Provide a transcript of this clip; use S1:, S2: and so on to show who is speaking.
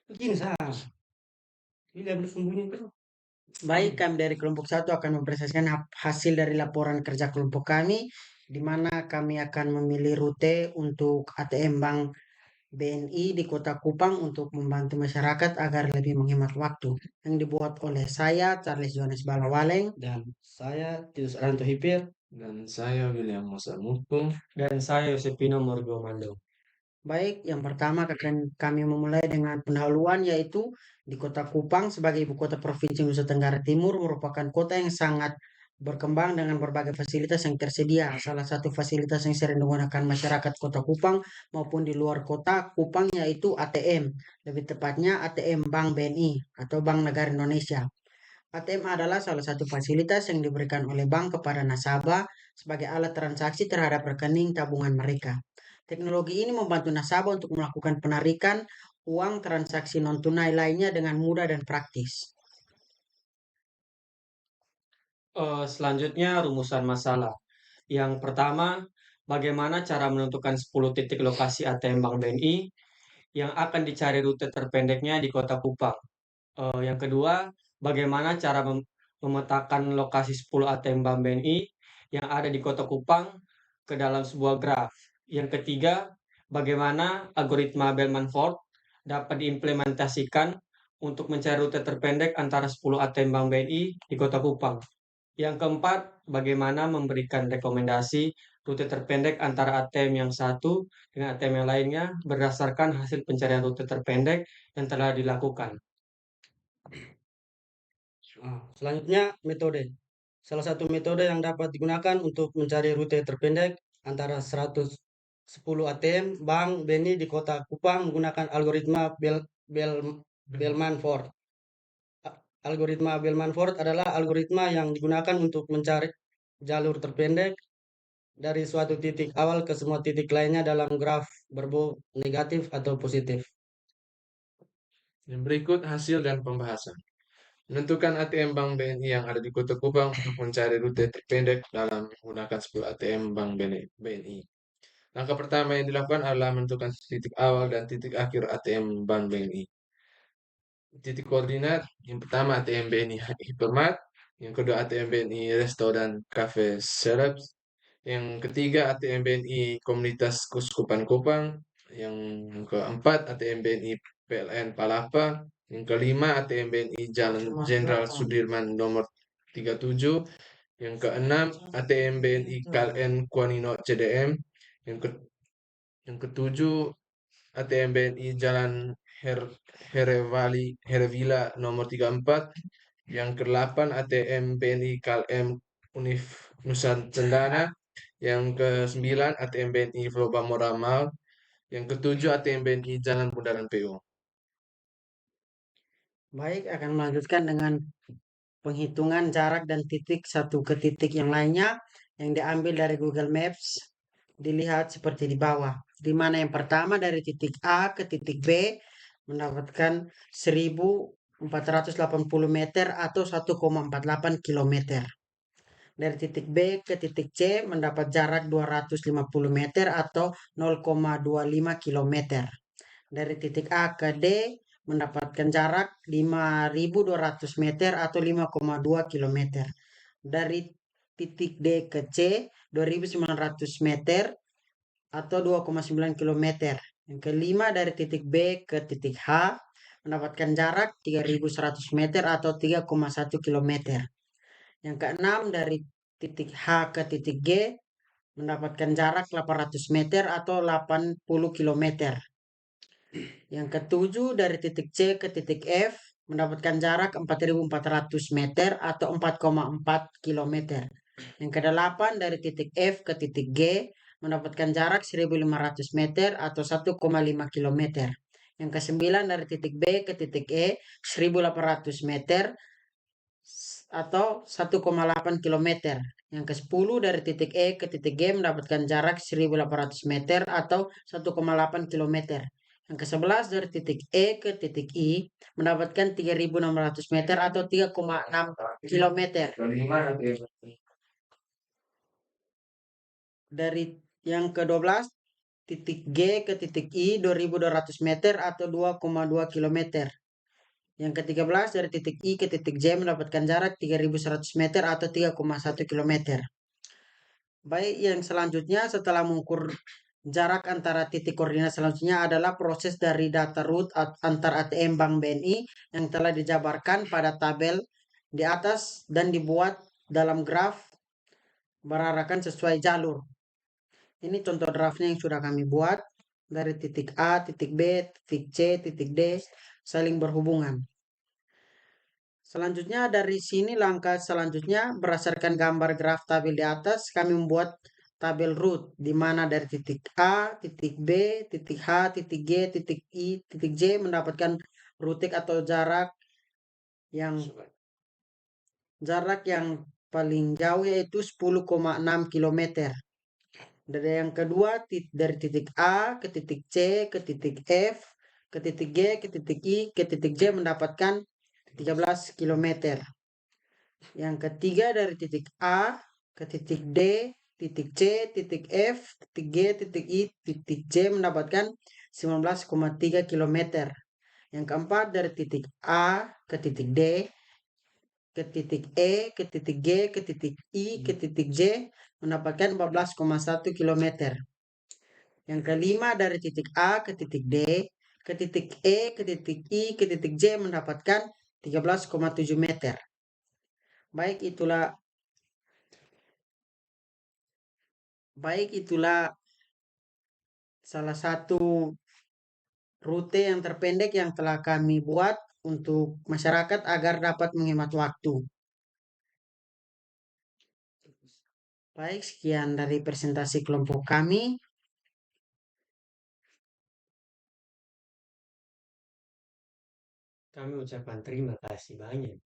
S1: Begini Sah, ini ambil sembunyi kan?
S2: Baik, kami dari kelompok satu akan mempresentasikan hasil dari laporan kerja kelompok kami, di mana kami akan memilih rute untuk ATM Bank BNI di Kota Kupang untuk membantu masyarakat agar lebih menghemat waktu. Yang dibuat oleh saya, Charles Johannes Balawaleng.
S1: Dan saya Titus Aranto Hipir.
S3: Dan saya William Mosamuku.
S4: Dan saya Yosepino Morgomando.
S2: Baik, yang pertama akan kami memulai dengan pendahuluan yaitu di Kota Kupang sebagai ibu kota Provinsi Nusa Tenggara Timur merupakan kota yang sangat berkembang dengan berbagai fasilitas yang tersedia. Salah satu fasilitas yang sering digunakan masyarakat Kota Kupang maupun di luar kota Kupang yaitu ATM, lebih tepatnya ATM Bank BNI atau Bank Negara Indonesia. ATM adalah salah satu fasilitas yang diberikan oleh bank kepada nasabah sebagai alat transaksi terhadap rekening tabungan mereka. Teknologi ini membantu nasabah untuk melakukan penarikan uang transaksi non-tunai lainnya dengan mudah dan praktis.
S4: Selanjutnya rumusan masalah. Yang pertama, bagaimana cara menentukan 10 titik lokasi ATM Bank BNI yang akan dicari rute terpendeknya di Kota Kupang. Yang kedua, bagaimana cara memetakan lokasi 10 ATM Bank BNI yang ada di Kota Kupang ke dalam sebuah graf. Yang ketiga, bagaimana algoritma Bellman-Ford dapat diimplementasikan untuk mencari rute terpendek antara 10 ATM Bank BNI di Kota Kupang. Yang keempat, bagaimana memberikan rekomendasi rute terpendek antara ATM yang satu dengan ATM yang lainnya berdasarkan hasil pencarian rute terpendek yang telah dilakukan.
S1: Selanjutnya metode. Salah satu metode yang dapat digunakan untuk mencari rute terpendek antara 110 ATM Bank BNI di Kota Kupang menggunakan algoritma Bellman-Ford. Algoritma Bellman-Ford adalah algoritma yang digunakan untuk mencari jalur terpendek dari suatu titik awal ke semua titik lainnya dalam graf berbau negatif atau positif.
S3: Yang berikut hasil dan pembahasan. Menentukan ATM Bank BNI yang ada di Kota Kupang untuk mencari rute terpendek dalam menggunakan 10 ATM Bank BNI. Langkah pertama yang dilakukan adalah menentukan titik awal dan titik akhir ATM Bank BNI. Titik koordinat, yang pertama ATM BNI Hypermart, yang kedua ATM BNI Resto dan Cafe Celebs, yang ketiga ATM BNI Komunitas Kuskupan Kupang, yang keempat ATM BNI PLN Palapa, yang kelima ATM BNI Jalan Jenderal Sudirman nomor 37, yang keenam ATM BNI KLN Kuanino CDM, yang ketujuh ATM BNI Jalan Herevila nomor 34, yang ke-8 ATM BNI KLM Unif Nusa Cendana, yang ke-9 ATM BNI Floba Moramal, yang ke-7 ATM BNI Jalan Bundaran PU.
S2: Baik, akan melanjutkan dengan penghitungan jarak dan titik satu ke titik yang lainnya yang diambil dari Google Maps. Dilihat seperti di bawah, di mana yang pertama dari titik A ke titik B mendapatkan 1480 meter atau 1,48 kilometer. Dari titik B ke titik C mendapat jarak 250 meter atau 0,25 kilometer. Dari titik A ke D mendapatkan jarak 5.200 meter atau 5,2 kilometer. Dari titik D ke C 2.900 meter atau 2,9 kilometer. Yang kelima dari titik B ke titik H mendapatkan jarak 3.100 meter atau 3,1 kilometer. Yang keenam dari titik H ke titik G mendapatkan jarak 800 meter atau 80 kilometer. Yang ketujuh dari titik C ke titik F mendapatkan jarak 4.400 meter atau 4,4 kilometer. Yang kedelapan dari titik F ke titik G mendapatkan jarak 1.500 meter atau 1,5 kilometer. Yang kesembilan dari titik B ke titik E 1.800 meter atau 1,8 kilometer. Yang ke-10 dari titik E ke titik G mendapatkan jarak 1.800 meter atau 1,8 kilometer. Yang ke-11 dari titik E ke titik I mendapatkan 3.600 meter atau 3,6 kilometer. Dari yang ke-12 titik G ke titik I 2.200 meter atau 2,2 km. Yang ke-13 dari titik I ke titik J mendapatkan jarak 3.100 meter atau 3,1 km. Baik, yang selanjutnya setelah mengukur jarak antara titik koordinat selanjutnya adalah proses dari data root antar ATM Bank BNI yang telah dijabarkan pada tabel di atas dan dibuat dalam graf berarakan sesuai jalur. Ini contoh draftnya yang sudah kami buat dari titik A, titik B, titik C, titik D saling berhubungan. Selanjutnya dari sini langkah selanjutnya berdasarkan gambar graf tabel di atas kami membuat tabel root di mana dari titik A, titik B, titik H, titik G, titik I, titik J mendapatkan rutik atau jarak yang paling jauh yaitu 10,6 km. Dari yang kedua dari titik A ke titik C ke titik F ke titik G ke titik I ke titik J mendapatkan 13 km. Yang ketiga dari titik A ke titik D, titik C, titik F, titik G, titik I, titik J mendapatkan 19,3 km. Yang keempat dari titik A ke titik D, ke titik E, ke titik G, ke titik I, ke titik J mendapatkan 14,1 km. Yang kelima dari titik A ke titik D, ke titik E, ke titik I, ke titik J mendapatkan 13,7 meter. Baik itulah salah satu rute yang terpendek yang telah kami buat untuk masyarakat agar dapat menghemat waktu. Baik, sekian dari presentasi kelompok kami.
S4: Kami ucapkan terima kasih banyak.